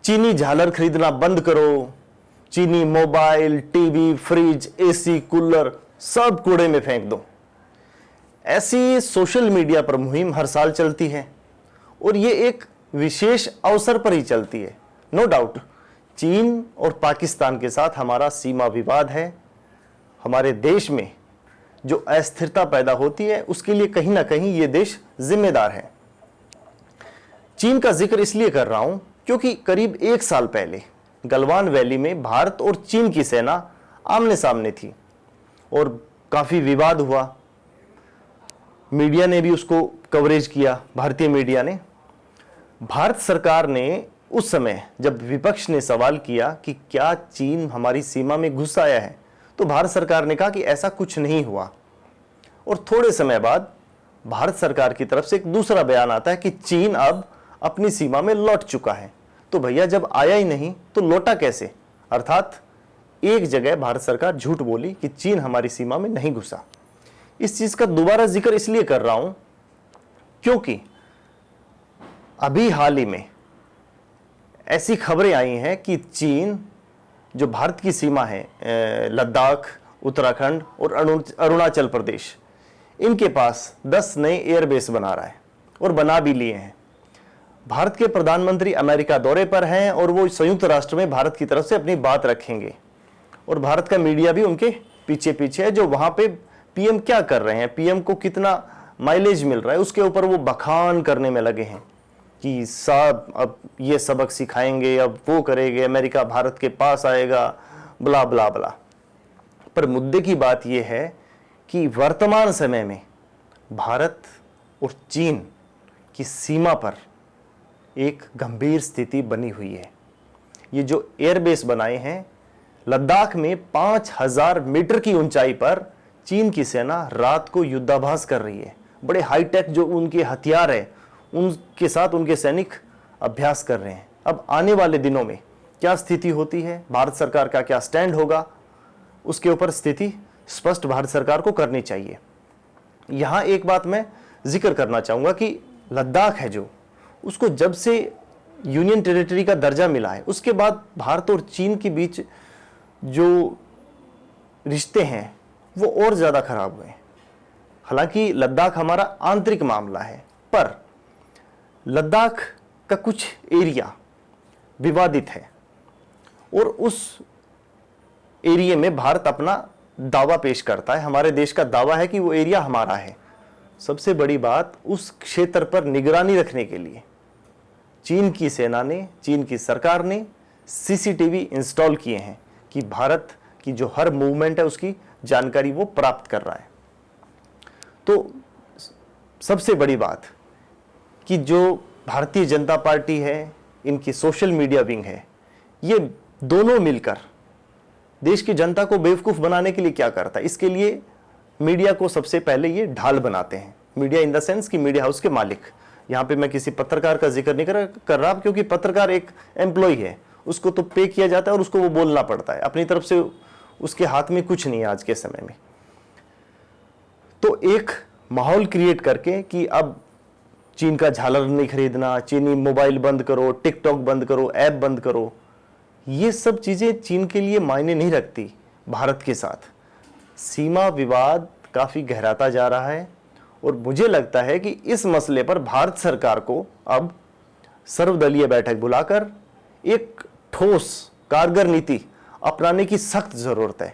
चीनी झालर खरीदना बंद करो, चीनी mobile, TV, fridge, AC, cooler सब कूड़े में फेंक दो। ऐसी सोशल मीडिया पर मुहिम हर साल चलती है और ये एक विशेष अवसर पर ही चलती है। नो डाउट चीन और पाकिस्तान के साथ हमारा सीमा विवाद है। हमारे देश में जो अस्थिरता पैदा होती है उसके लिए कहीं ना कहीं ये देश जिम्मेदार है। चीन का जिक्र इसलिए कर रहा हूं क्योंकि करीब 1 साल पहले गलवान वैली में भारत और चीन की सेना आमने सामने थी और काफी विवाद हुआ। मीडिया ने भी उसको कवरेज किया, भारतीय मीडिया ने। भारत सरकार ने उस समय जब विपक्ष ने सवाल किया कि क्या चीन हमारी सीमा में घुस आया है, तो भारत सरकार ने कहा कि ऐसा कुछ नहीं हुआ। और थोड़े समय बाद भारत सरकार की तरफ से एक दूसरा बयान आता है कि चीन अब अपनी सीमा में लौट चुका है। तो भैया जब आया ही नहीं तो लौटा कैसे? अर्थात एक जगह भारत सरकार झूठ बोली कि चीन हमारी सीमा में नहीं घुसा। इस चीज का दोबारा जिक्र इसलिए कर रहा हूं क्योंकि अभी हाल ही में ऐसी खबरें आई हैं कि चीन जो भारत की सीमा है, लद्दाख, उत्तराखंड और अरुणाचल प्रदेश, इनके पास 10 नए एयरबेस बना रहा है और बना भी लिए हैं। भारत के प्रधानमंत्री अमेरिका दौरे पर हैं और वो संयुक्त राष्ट्र में भारत की तरफ से अपनी बात रखेंगे और भारत का मीडिया भी उनके पीछे पीछे है। जो वहां पे पीएम क्या कर रहे हैं, पीएम को कितना माइलेज मिल रहा है, उसके ऊपर वो बखान करने में लगे हैं कि साहब अब ये सबक सिखाएंगे, अब वो करेंगे, अमेरिका भारत के पास आएगा, ब्ला ब्ला ब्ला। पर मुद्दे की बात यह है कि वर्तमान समय में भारत और चीन की सीमा पर एक गंभीर स्थिति बनी हुई है। ये जो एयरबेस बनाए हैं, लद्दाख में 5000 मीटर की ऊंचाई पर चीन की सेना रात को युद्धाभ्यास कर रही है। बड़े हाईटेक जो उनके हथियार है उनके साथ उनके सैनिक अभ्यास कर रहे हैं। अब आने वाले दिनों में क्या स्थिति होती है, भारत सरकार का क्या स्टैंड होगा, उसके ऊपर स्थिति स्पष्ट भारत सरकार को करनी चाहिए। यहां एक बात मैं जिक्र करना चाहूंगा कि लद्दाख है जो, उसको जब से यूनियन टेरिटरी का दर्जा मिला है उसके बाद भारत और चीन के बीच जो रिश्ते हैं वो और ज्यादा खराब हुए हैं। हालांकि लद्दाख हमारा आंतरिक मामला है, पर लद्दाख का कुछ एरिया विवादित है और उस एरिया में भारत अपना दावा पेश करता है। हमारे देश का दावा है कि वो एरिया हमारा है। सबसे बड़ी बात, उस क्षेत्र पर निगरानी रखने के लिए चीन की सेना ने, चीन की सरकार ने सीसीटीवी इंस्टॉल किए हैं कि भारत की जो हर मूवमेंट है उसकी जानकारी वो प्राप्त कर रहा है। तो सबसे बड़ी बात कि जो भारतीय जनता पार्टी है, इनकी सोशल मीडिया विंग है, ये दोनों मिलकर देश की जनता को बेवकूफ बनाने के लिए क्या करता है, इसके लिए मीडिया को सबसे पहले ये ढाल बनाते हैं। मीडिया इन द सेंस कि मीडिया हाउस के मालिक। यहां पे मैं किसी पत्रकार का जिक्र नहीं कर रहा क्योंकि पत्रकार एक एम्प्लॉय है, उसको तो पे किया जाता है और उसको वो बोलना पड़ता है। अपनी तरफ से उसके हाथ में कुछ नहीं है आज के समय में। तो एक माहौल क्रिएट करके कि अब चीन का झालर नहीं खरीदना, चीनी मोबाइल बंद करो, टिकटॉक बंद करो, ऐप बंद करो, ये सब चीजें चीन के लिए मायने नहीं रखती। भारत के साथ सीमा विवाद काफी गहराता जा रहा है और मुझे लगता है कि इस मसले पर भारत सरकार को अब सर्वदलीय बैठक बुलाकर एक ठोस कारगर नीति अपनाने की सख्त जरूरत है।